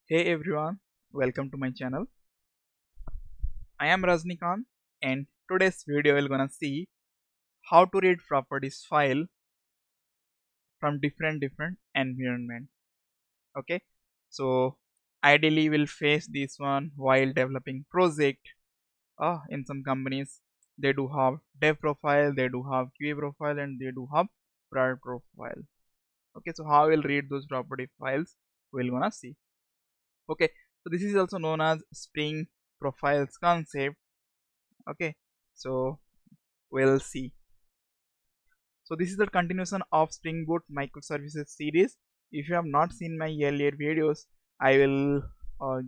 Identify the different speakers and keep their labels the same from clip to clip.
Speaker 1: Hey everyone, welcome to my channel. I am Rajnikant and today's video we're gonna see how to read properties file from different environment. Okay, so ideally we'll face this one while developing project. In some companies they do have dev profile, they do have QA profile, and they do have prod profile. Okay, so how we'll read those property files we're gonna see. Okay, so this is also known as Spring profiles concept. Okay, so we'll see. So this is the continuation of Spring Boot microservices series. If you have not seen my earlier videos, I will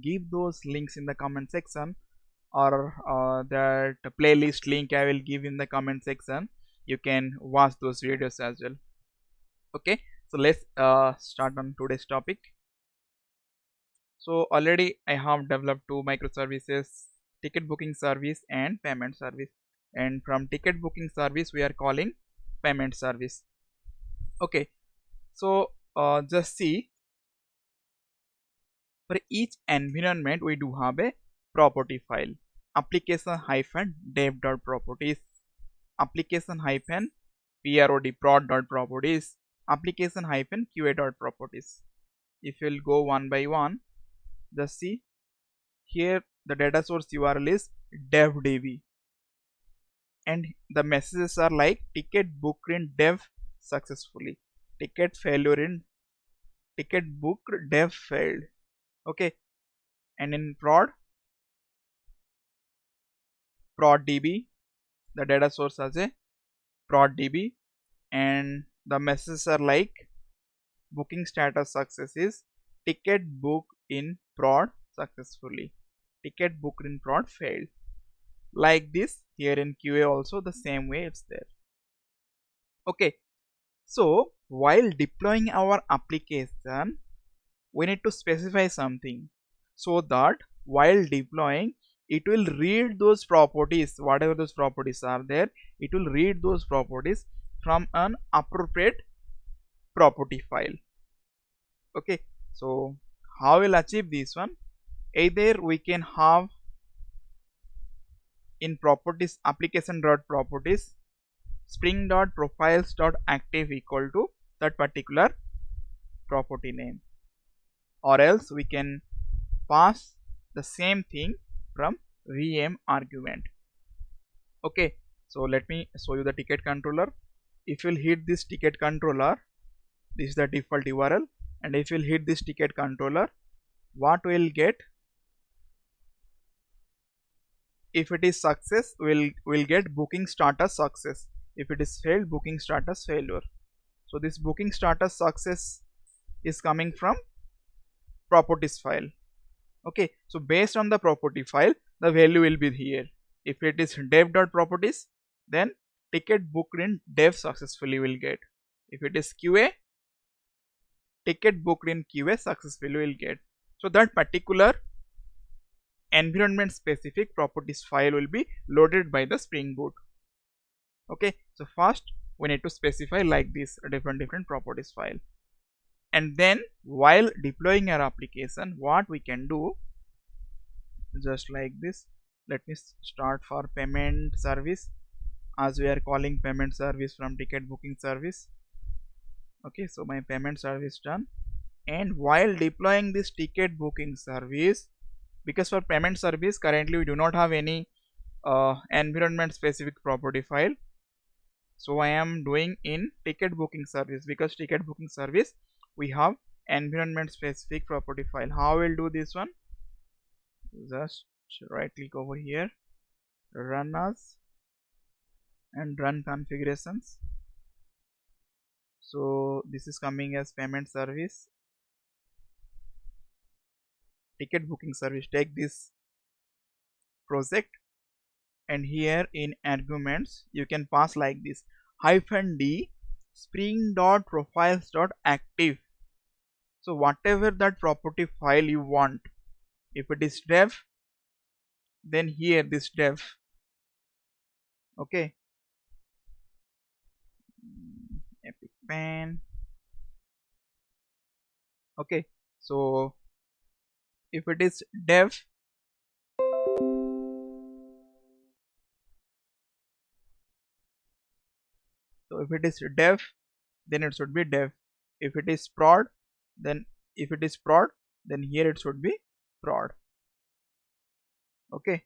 Speaker 1: give those links in the comment section, or that playlist link I will give in the comment section. You can watch those videos as well. Okay, so let's start on today's topic. So already I have developed two microservices: ticket booking service and payment service. And from ticket booking service we are calling payment service. Okay, so just see, for each environment we do have a property file: application hyphen dev dot properties, application hyphen prod dot properties, application hyphen qa dot properties. If you'll go one by one, just see here the data source URL is devdb, and the messages are like ticket booked in dev successfully, ticket failure in ticket booked dev failed. Okay, and in prod db, the data source as a prod db, and the messages are like booking status success is ticket booked in prod successfully, ticket booked in prod failed. Like this here in qa also the same way it's there. Okay, so while deploying our application we need to specify something, so that while deploying it will read those properties, whatever those properties are there, it will read those properties from an appropriate property file. Okay, so how we'll achieve this one? Either we can have in properties application dot properties spring dot profiles dot active equal to that particular property name, or else we can pass the same thing from VM argument. Okay, so let me show you the ticket controller. If you'll hit this ticket controller, this is the default URL, and if you'll hit this ticket controller, what we'll get? If it is success, we'll get booking status success. If it is failed, booking status failure. So this booking status success is coming from properties file. Okay, so based on the property file the value will be here. If it is dev.properties, then ticket booked in dev successfully will get. If it is qa, ticket booked in qa successfully will get. So that particular environment specific properties file will be loaded by the Spring Boot. Okay, so first we need to specify like this different properties file, and then while deploying our application what we can do, just like this. Let me start for payment service, as we are calling payment service from ticket booking service. Okay, so my payment service done, and while deploying this ticket booking service, because for payment service currently we do not have any environment specific property file, so I am doing in ticket booking service, because ticket booking service we have environment specific property file. How we'll do this one? Just right click over here, run as, and run configurations. So this is coming as payment service, ticket booking service. Take this project, and here in arguments you can pass like this: -d spring dot profiles dot active. So whatever that property file you want, if it is dev, then here this dev. Okay, epic pan. Okay, so if it is dev, so if it is dev, then it should be dev. If it is prod, then if it is prod, then here it should be prod. Okay,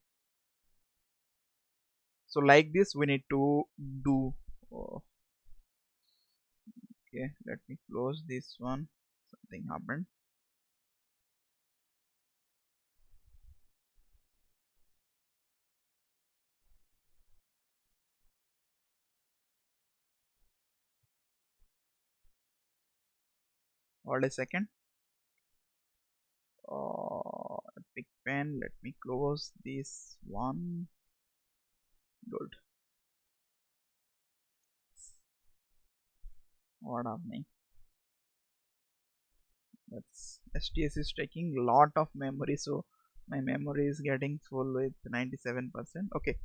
Speaker 1: so like this we need to do. Okay, let me close this one. Something happened. Hold a second. Epic pen, let me close this one. Good. What happening? That's STS is taking a lot of memory, so my memory is getting full with 97%. Okay,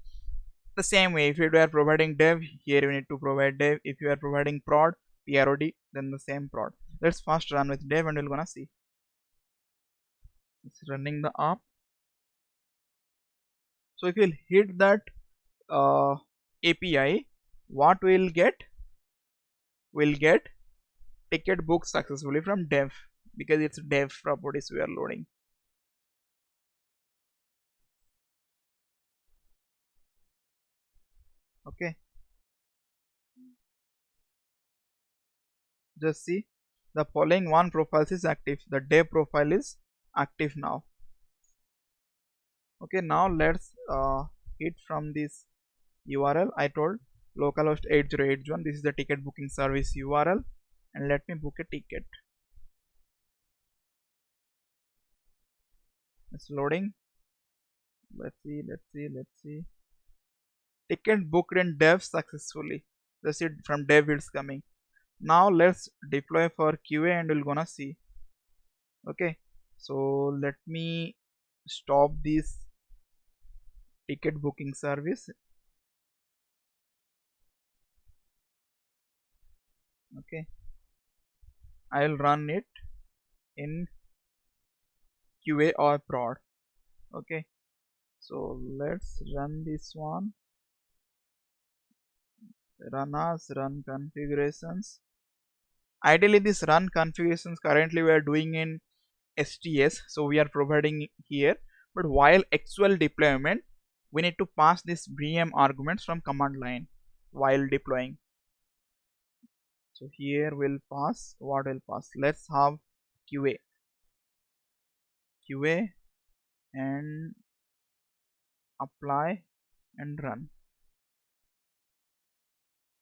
Speaker 1: the same way, if you are providing dev, here you need to provide dev. If you are providing prod, prod, then the same prod. Let's first run with dev and we're gonna see. It's running the app. So if you'll hit that API, what we'll get? We'll get ticket booked successfully from dev, because it's dev properties we are loading. Okay, just see, the following one profiles is active. The dev profile is active now. Okay, now let's hit from this URL I told, localhost 8081. This is the ticket booking service URL, and let me book a ticket. It's loading. Let's see. Ticket booked in dev successfully. That's it, from dev it's coming. Now let's deploy for QA and we're gonna see. Okay, so let me stop this ticket booking service. Okay, I'll run it in QA or prod. Okay, so let's run this one. Run as run configurations. Ideally this run configurations currently we are doing in STS, so we are providing here, but while actual deployment we need to pass this VM arguments from command line while deploying. So here we'll pass, what will pass, let's have QA and apply and run.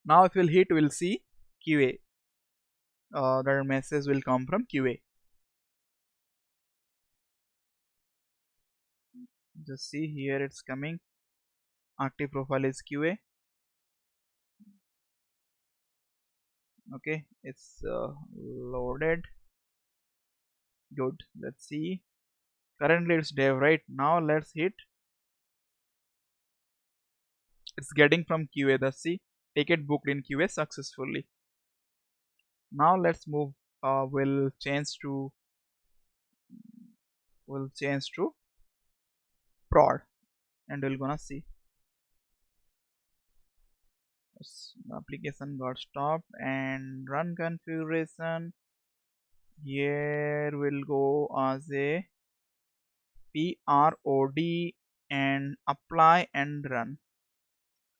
Speaker 1: Now if we'll hit, we'll see QA. The message will come from QA. Just see here it's coming. Active profile is QA. Okay, it's loaded. Good. Let's see. Currently it's dev, right? Now let's hit. It's getting from QA. Let's see. Ticket booked in QA successfully. Now let's move. We'll change to prod, and we're gonna see. The application got stopped and run configuration. Here we'll go as a prod and apply and run.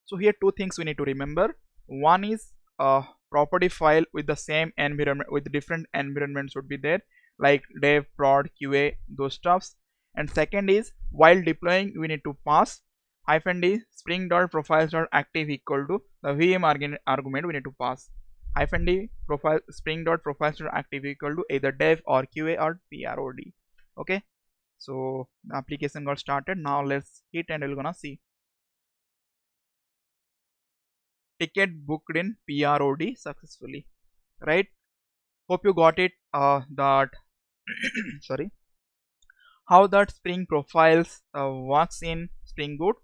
Speaker 1: So here two things we need to remember. One is a property file with the same environment, with different environments would be there, like dev, prod, QA, those stuffs. And second is, while deploying we need to pass -d spring.profiles.active equal to the VM argument we need to pass -d profile spring.profiles.active equal to either dev or QA or prod. Okay, so the application got started. Now let's hit and we're gonna see. Ticket booked in prod successfully, right? Hope you got it. That sorry, how that Spring Profiles works in Spring Boot,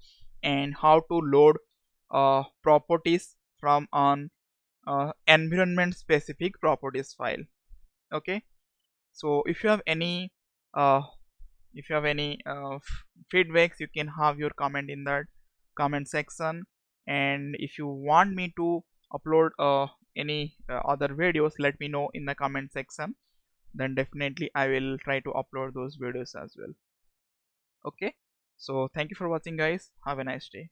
Speaker 1: and how to load properties from an environment specific properties file. Okay, so if you have any If you have any feedbacks, you can have your comment in that comment section. And if you want me to upload any other videos, let me know in the comment section. Then definitely I will try to upload those videos as well. Okay, so thank you for watching, guys. Have a nice day.